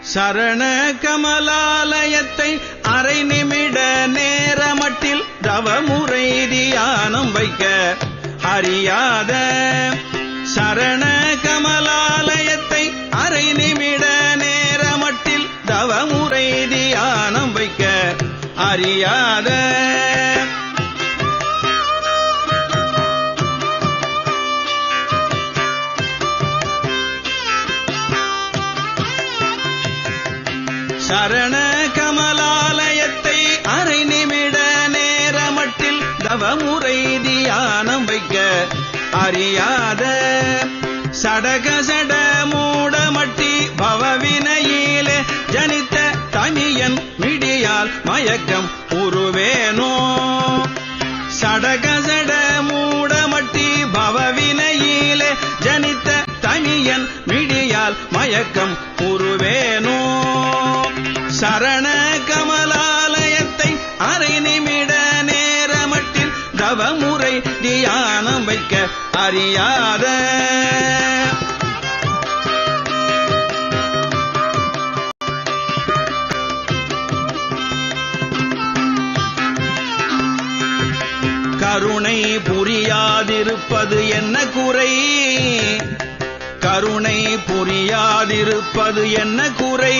சரண கமலாலயத்தை அரை நிமிட நேரமட்டில் தவமுறை தியானம் வைக்க அறியாத சரண கமலாலயத்தை அரை நிமிட நேரமட்டில் தவமுறை தியானம் வைக்க அறியாத சரண கமலாலயத்தை அரை நிமிட நேரமட்டில் தவமுறை தியானம் வைக்க அறியாத சடக சட மூடமட்டி பவவினையிலே ஜனித்த தனியன் மிடியால் மயக்கம் உருவேனோ சடக சட மூடமட்டி பவவினையிலே ஜனித்த தனியன் மிடியால் மயக்கம் உருவேனோ சரண கமலாலயத்தை அரை நிமிட நேரமட்டில் தவமுறை தியானம் வைக்க அறியாத கருணை புரியாதிருப்பது என்ன குறை கருணை புரியாதிருப்பது என்ன குறை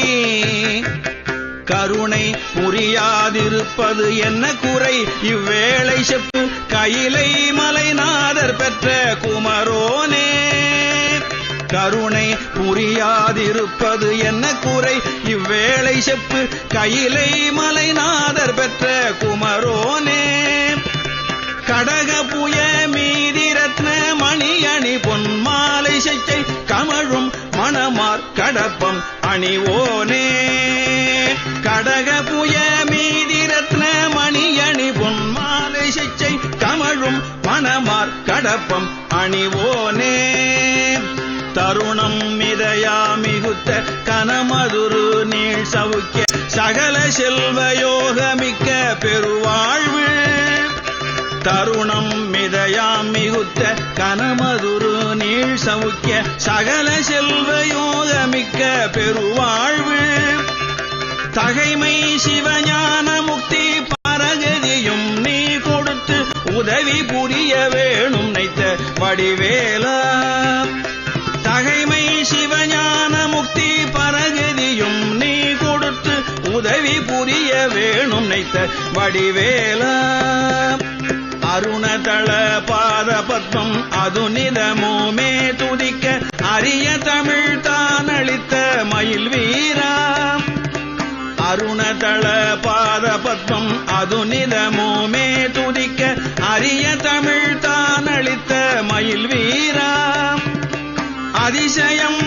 கருணை புரியாதிருப்பது என்ன குறை இவ்வேளை செப்பு கையிலை மலைநாதர் பெற்ற குமரோனே கருணை புரியாதிருப்பது என்ன குறை இவ்வேளை செப்பு கையிலை மலைநாதர் பெற்ற குமரோனே கடக புய மீதி ரத்ன மணியணி பொன்மாலை செச்சை கமழும் மணமார் கடப்பம் அணிவோனே கடக புய மீதி ரத்ன மணியணி பொன்மாலை செச்சை கமழும் மணமார் கடப்பம் அணிவோனே தருணம் மிதயா மிகுத்த கனமதுரு நீள் சவுக்கிய சகல செல்வயோகமிக்க பெருவாழ்வு தருணம் மிதயாம் மிகுத்த கனமதுரு நீள் சவுக்கிய சகல செல்வயோகமிக்க பெருவாழ்வு தகைமை சிவஞான முக்தி பரகதியும் நீ கொடுத்து உதவி புரிய வேணும் நைத்த வடிவேலா தகைமை சிவஞான முக்தி பரகதியும் நீ கொடுத்து உதவி புரிய வேணும் நைத்த வடிவேலா அருணதள பாத பத்மம் அது நிதமுமே துதிக்க அரிய தமிழ் தான் அளித்த மயில் வீரா அருணதள பாத பத்மம் அது நிதமுமே துதிக்க அரிய தமிழ் தான் அளித்த மயில் வீரா அதிசயம்